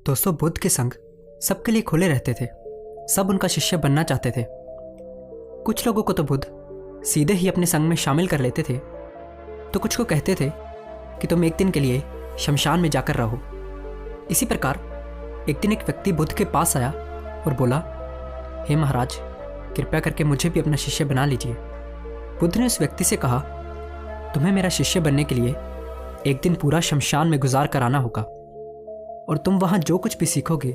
दोस्तों, बुद्ध के संग सबके लिए खुले रहते थे। सब उनका शिष्य बनना चाहते थे। कुछ लोगों को तो बुद्ध सीधे ही अपने संग में शामिल कर लेते थे, तो कुछ को कहते थे कि तुम एक दिन के लिए शमशान में जाकर रहो। इसी प्रकार एक दिन एक व्यक्ति बुद्ध के पास आया और बोला, हे महाराज, कृपया करके मुझे भी अपना शिष्य बना लीजिए। बुद्ध ने उस व्यक्ति से कहा, तुम्हें मेरा शिष्य बनने के लिए एक दिन पूरा शमशान में गुजार कर आना होगा और तुम वहाँ जो कुछ भी सीखोगे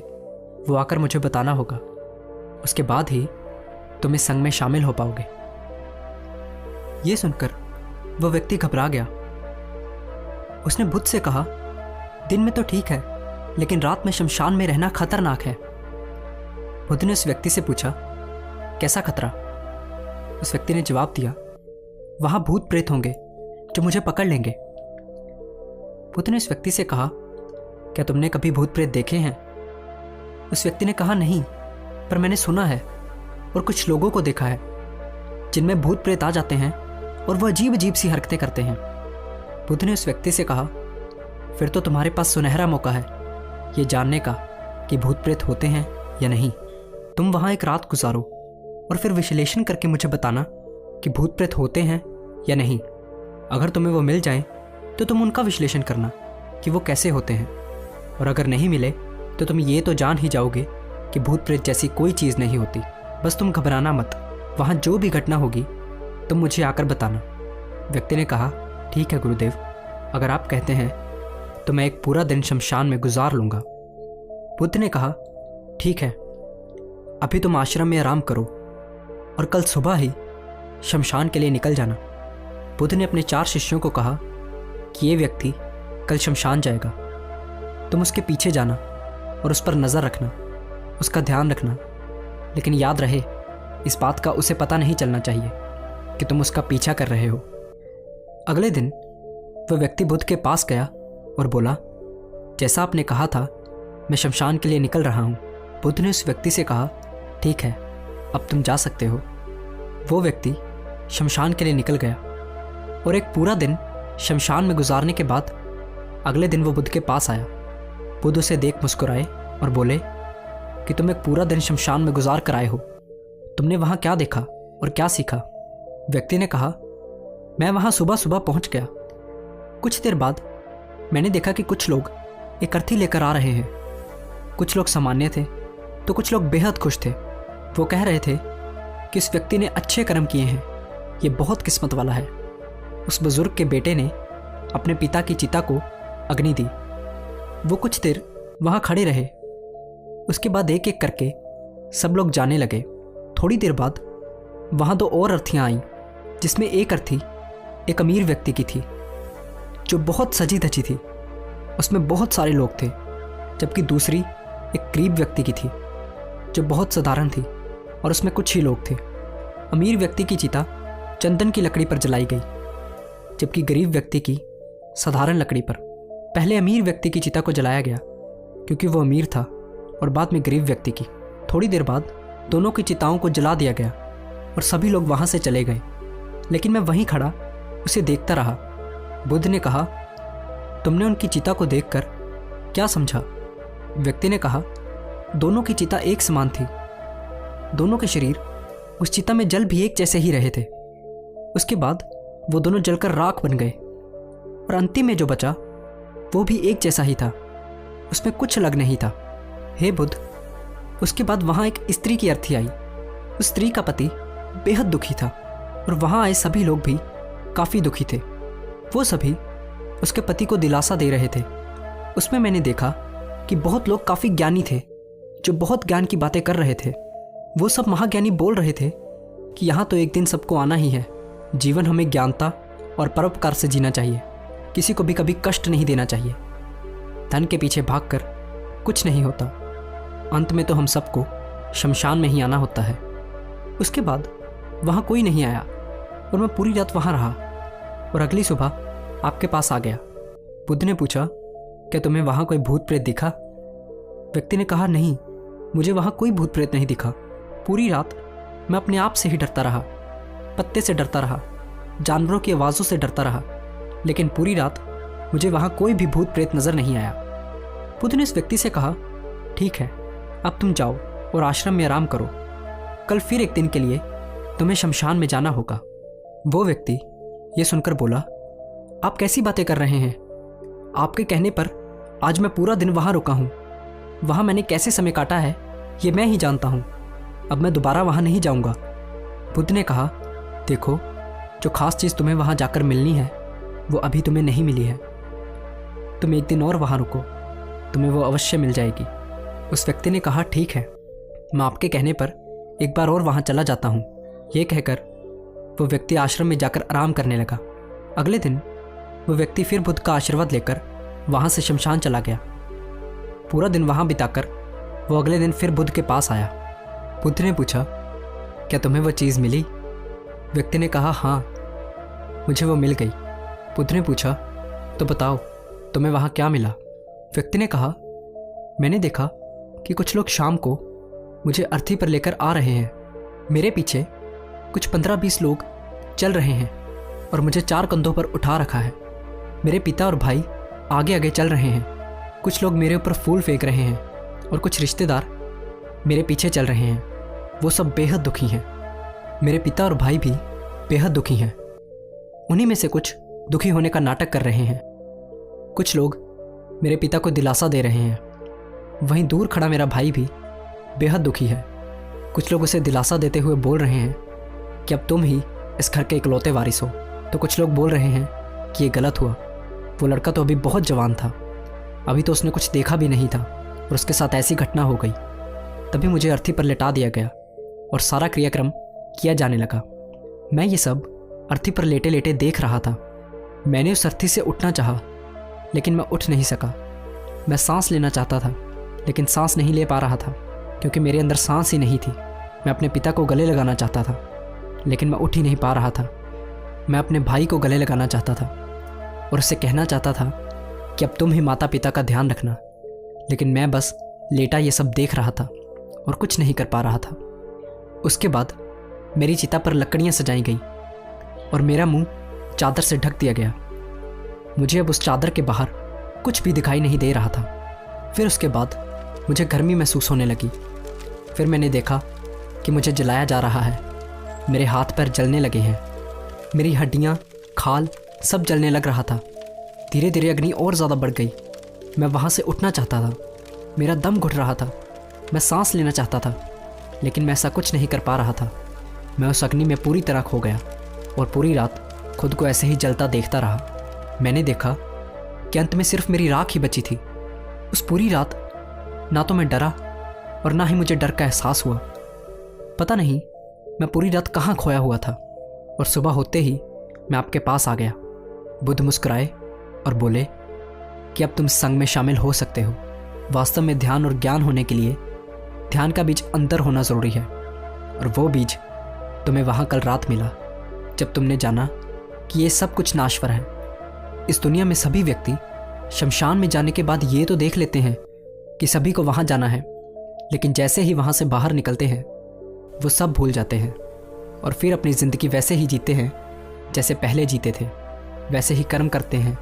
वो आकर मुझे बताना होगा। उसके बाद ही तुम इस संग में शामिल हो पाओगे। ये सुनकर वह व्यक्ति घबरा गया। उसने बुद्ध से कहा, दिन में तो ठीक है, लेकिन रात में शमशान में रहना खतरनाक है। बुद्ध ने उस व्यक्ति से पूछा, कैसा खतरा? उस व्यक्ति ने जवाब दिया, वहां भूत प्रेत होंगे जो मुझे पकड़ लेंगे। बुद्ध ने उस व्यक्ति से कहा, क्या तुमने कभी भूत प्रेत देखे हैं? उस व्यक्ति ने कहा, नहीं, पर मैंने सुना है और कुछ लोगों को देखा है जिनमें भूत प्रेत आ जाते हैं और वह अजीब अजीब सी हरकतें करते हैं। बुद्ध ने उस व्यक्ति से कहा, फिर तो तुम्हारे पास सुनहरा मौका है ये जानने का कि भूत प्रेत होते हैं या नहीं। तुम वहाँ एक रात गुजारो और फिर विश्लेषण करके मुझे बताना कि भूत प्रेत होते हैं या नहीं। अगर तुम्हें वो मिल जाएं तो तुम उनका विश्लेषण करना कि वो कैसे होते हैं, और अगर नहीं मिले तो तुम ये तो जान ही जाओगे कि भूत प्रेत जैसी कोई चीज़ नहीं होती। बस तुम घबराना मत, वहाँ जो भी घटना होगी तुम मुझे आकर बताना। व्यक्ति ने कहा, ठीक है गुरुदेव, अगर आप कहते हैं तो मैं एक पूरा दिन शमशान में गुजार लूँगा। बुद्ध ने कहा, ठीक है, अभी तुम आश्रम में आराम करो और कल सुबह ही शमशान के लिए निकल जाना। बुद्ध ने अपने 4 शिष्यों को कहा कि ये व्यक्ति कल शमशान जाएगा, तुम उसके पीछे जाना और उस पर नज़र रखना, उसका ध्यान रखना, लेकिन याद रहे इस बात का उसे पता नहीं चलना चाहिए कि तुम उसका पीछा कर रहे हो। अगले दिन वह व्यक्ति बुद्ध के पास गया और बोला, जैसा आपने कहा था मैं शमशान के लिए निकल रहा हूँ। बुद्ध ने उस व्यक्ति से कहा, ठीक है, अब तुम जा सकते हो। वो व्यक्ति शमशान के लिए निकल गया और एक पूरा दिन शमशान में गुजारने के बाद अगले दिन वो बुद्ध के पास आया। बुद्ध उसे देख मुस्कुराए और बोले कि तुम एक पूरा दिन शमशान में गुजार कर आए हो, तुमने वहाँ क्या देखा और क्या सीखा? व्यक्ति ने कहा, मैं वहाँ सुबह सुबह पहुँच गया। कुछ देर बाद मैंने देखा कि कुछ लोग एक अर्थी लेकर आ रहे हैं। कुछ लोग सामान्य थे तो कुछ लोग बेहद खुश थे। वो कह रहे थे कि इस व्यक्ति ने अच्छे कर्म किए हैं, ये बहुत किस्मत वाला है। उस बुजुर्ग के बेटे ने अपने पिता की चिता को अग्नि दी। वो कुछ देर वहाँ खड़े रहे। उसके बाद एक एक करके सब लोग जाने लगे। थोड़ी देर बाद वहाँ 2 और अर्थियाँ आईं, जिसमें एक अर्थी एक अमीर व्यक्ति की थी जो बहुत सजी धजी थी। उसमें बहुत सारे लोग थे, जबकि दूसरी एक गरीब व्यक्ति की थी जो बहुत साधारण थी और उसमें कुछ ही लोग थे। अमीर व्यक्ति की चिता चंदन की लकड़ी पर जलाई गई, जबकि गरीब व्यक्ति की साधारण लकड़ी पर। पहले अमीर व्यक्ति की चिता को जलाया गया क्योंकि वो अमीर था, और बाद में गरीब व्यक्ति की। थोड़ी देर बाद दोनों की चिताओं को जला दिया गया और सभी लोग वहाँ से चले गए, लेकिन मैं वहीं खड़ा उसे देखता रहा। बुद्ध ने कहा, तुमने उनकी चिता को देखकर क्या समझा? व्यक्ति ने कहा, दोनों की चिता एक समान थी। दोनों के शरीर उस चिता में जल भी एक जैसे ही रहे थे। उसके बाद वो दोनों जलकर राख बन गए और अंतिम में जो बचा वो भी एक जैसा ही था, उसमें कुछ अलग नहीं था। हे बुद्ध, उसके बाद वहाँ एक स्त्री की अर्थी आई। उस स्त्री का पति बेहद दुखी था और वहाँ आए सभी लोग भी काफ़ी दुखी थे। वो सभी उसके पति को दिलासा दे रहे थे। उसमें मैंने देखा कि बहुत लोग काफ़ी ज्ञानी थे जो बहुत ज्ञान की बातें कर रहे थे। वो सब महाज्ञानी बोल रहे थे कि यहाँ तो एक दिन सबको आना ही है। जीवन हमें ज्ञानता और परोपकार से जीना चाहिए, किसी को भी कभी कष्ट नहीं देना चाहिए। धन के पीछे भागकर कुछ नहीं होता, अंत में तो हम सबको शमशान में ही आना होता है। उसके बाद वहाँ कोई नहीं आया और मैं पूरी रात वहाँ रहा और अगली सुबह आपके पास आ गया। बुद्ध ने पूछा, क्या तुम्हें वहाँ कोई भूत प्रेत दिखा? व्यक्ति ने कहा, नहीं, मुझे वहाँ कोई भूत प्रेत नहीं दिखा। पूरी रात मैं अपने आप से ही डरता रहा, पत्ते से डरता रहा, जानवरों की आवाज़ों से डरता रहा, लेकिन पूरी रात मुझे वहाँ कोई भी भूत प्रेत नज़र नहीं आया। बुद्ध ने इस व्यक्ति से कहा, ठीक है, अब तुम जाओ और आश्रम में आराम करो। कल फिर एक दिन के लिए तुम्हें शमशान में जाना होगा। वो व्यक्ति ये सुनकर बोला, आप कैसी बातें कर रहे हैं? आपके कहने पर आज मैं पूरा दिन वहाँ रुका हूँ। वहाँ मैंने कैसे समय काटा है ये मैं ही जानता हूँ। अब मैं दोबारा वहाँ नहीं जाऊँगा। बुद्ध ने कहा, देखो, जो खास चीज़ तुम्हें वहाँ जाकर मिलनी है वो अभी तुम्हें नहीं मिली है। तुम एक दिन और वहाँ रुको, तुम्हें वो अवश्य मिल जाएगी। उस व्यक्ति ने कहा, ठीक है, मैं आपके कहने पर एक बार और वहाँ चला जाता हूँ। ये कहकर वो व्यक्ति आश्रम में जाकर आराम करने लगा। अगले दिन वो व्यक्ति फिर बुद्ध का आशीर्वाद लेकर वहाँ से शमशान चला गया। पूरा दिन वहाँ बिताकर वो अगले दिन फिर बुद्ध के पास आया। बुद्ध ने पूछा, क्या तुम्हें वो चीज़ मिली? व्यक्ति ने कहा, हाँ, मुझे वो मिल गई। बुद्ध ने पूछा, तो बताओ तुम्हें वहाँ क्या मिला? व्यक्ति ने कहा, मैंने देखा कि कुछ लोग शाम को मुझे अर्थी पर लेकर आ रहे हैं। मेरे पीछे कुछ 15-20 लोग चल रहे हैं और मुझे 4 कंधों पर उठा रखा है। मेरे पिता और भाई आगे आगे चल रहे हैं। कुछ लोग मेरे ऊपर फूल फेंक रहे हैं और कुछ रिश्तेदार मेरे पीछे चल रहे हैं। वो सब बेहद दुखी हैं। मेरे पिता और भाई भी बेहद दुखी हैं। उन्हीं में से कुछ दुखी होने का नाटक कर रहे हैं। कुछ लोग मेरे पिता को दिलासा दे रहे हैं। वहीं दूर खड़ा मेरा भाई भी बेहद दुखी है। कुछ लोग उसे दिलासा देते हुए बोल रहे हैं कि अब तुम ही इस घर के इकलौते वारिस हो। तो कुछ लोग बोल रहे हैं कि ये गलत हुआ। वो लड़का तो अभी बहुत जवान था, अभी तो उसने कुछ देखा भी नहीं था और उसके साथ ऐसी घटना हो गई। तभी मुझे अर्थी पर लेटा दिया गया और सारा क्रियाक्रम किया जाने लगा। मैं ये सब अर्थी पर लेटे लेटे देख रहा था। मैंने उस अर्थी से उठना चाहा, लेकिन मैं उठ नहीं सका। मैं सांस लेना चाहता था, लेकिन सांस नहीं ले पा रहा था क्योंकि मेरे अंदर सांस ही नहीं थी। मैं अपने पिता को गले लगाना चाहता था, लेकिन मैं उठ ही नहीं पा रहा था। मैं अपने भाई को गले लगाना चाहता था और उससे कहना चाहता था कि अब तुम ही माता पिता का ध्यान रखना, लेकिन मैं बस लेटा ये सब देख रहा था और कुछ नहीं कर पा रहा था। उसके बाद मेरी चिता पर लकड़ियाँ सजाई गई और मेरा मुंह चादर से ढक दिया गया। मुझे अब उस चादर के बाहर कुछ भी दिखाई नहीं दे रहा था। फिर उसके बाद मुझे गर्मी महसूस होने लगी। फिर मैंने देखा कि मुझे जलाया जा रहा है। मेरे हाथ पैर जलने लगे हैं। मेरी हड्डियाँ, खाल सब जलने लग रहा था। धीरे धीरे अग्नि और ज़्यादा बढ़ गई। मैं वहाँ से उठना चाहता था। मेरा दम घुट रहा था। मैं सांस लेना चाहता था, लेकिन मैं ऐसा कुछ नहीं कर पा रहा था। मैं उस अग्नि में पूरी तरह खो गया और पूरी रात खुद को ऐसे ही जलता देखता रहा। मैंने देखा कि अंत में सिर्फ मेरी राख ही बची थी। उस पूरी रात ना तो मैं डरा और ना ही मुझे डर का एहसास हुआ। पता नहीं मैं पूरी रात कहाँ खोया हुआ था। और सुबह होते ही मैं आपके पास आ गया। बुद्ध मुस्कुराए और बोले कि अब तुम संघ में शामिल हो सकते हो। वास्तव में ध्यान और ज्ञान होने के लिए ध्यान का बीज अंदर होना ज़रूरी है, और वो बीज तुम्हें वहाँ कल रात मिला जब तुमने जाना कि ये सब कुछ नाश्वर है। इस दुनिया में सभी व्यक्ति शमशान में जाने के बाद ये तो देख लेते हैं कि सभी को वहाँ जाना है, लेकिन जैसे ही वहाँ से बाहर निकलते हैं वो सब भूल जाते हैं और फिर अपनी ज़िंदगी वैसे ही जीते हैं जैसे पहले जीते थे। वैसे ही कर्म करते हैं,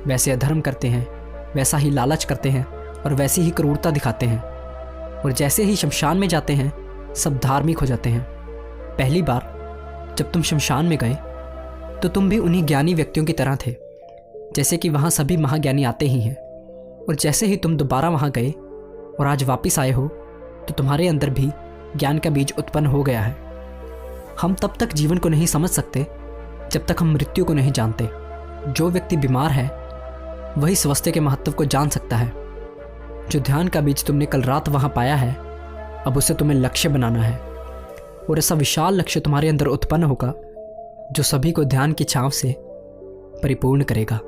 वैसे अधर्म करते हैं, वैसा ही लालच करते हैं और वैसी ही क्रूरता दिखाते हैं। और जैसे ही शमशान में जाते हैं सब धार्मिक हो जाते हैं। पहली बार जब तुम शमशान में गए तो तुम भी उन्हीं ज्ञानी व्यक्तियों की तरह थे, जैसे कि वहाँ सभी महाज्ञानी आते ही हैं। और जैसे ही तुम दोबारा वहाँ गए और आज वापस आए हो तो तुम्हारे अंदर भी ज्ञान का बीज उत्पन्न हो गया है। हम तब तक जीवन को नहीं समझ सकते जब तक हम मृत्यु को नहीं जानते। जो व्यक्ति बीमार है वही स्वास्थ्य के महत्व को जान सकता है। जो ध्यान का बीज तुमने कल रात वहाँ पाया है, अब उसे तुम्हें लक्ष्य बनाना है, और ऐसा विशाल लक्ष्य तुम्हारे अंदर उत्पन्न होगा जो सभी को ध्यान की छांव से परिपूर्ण करेगा।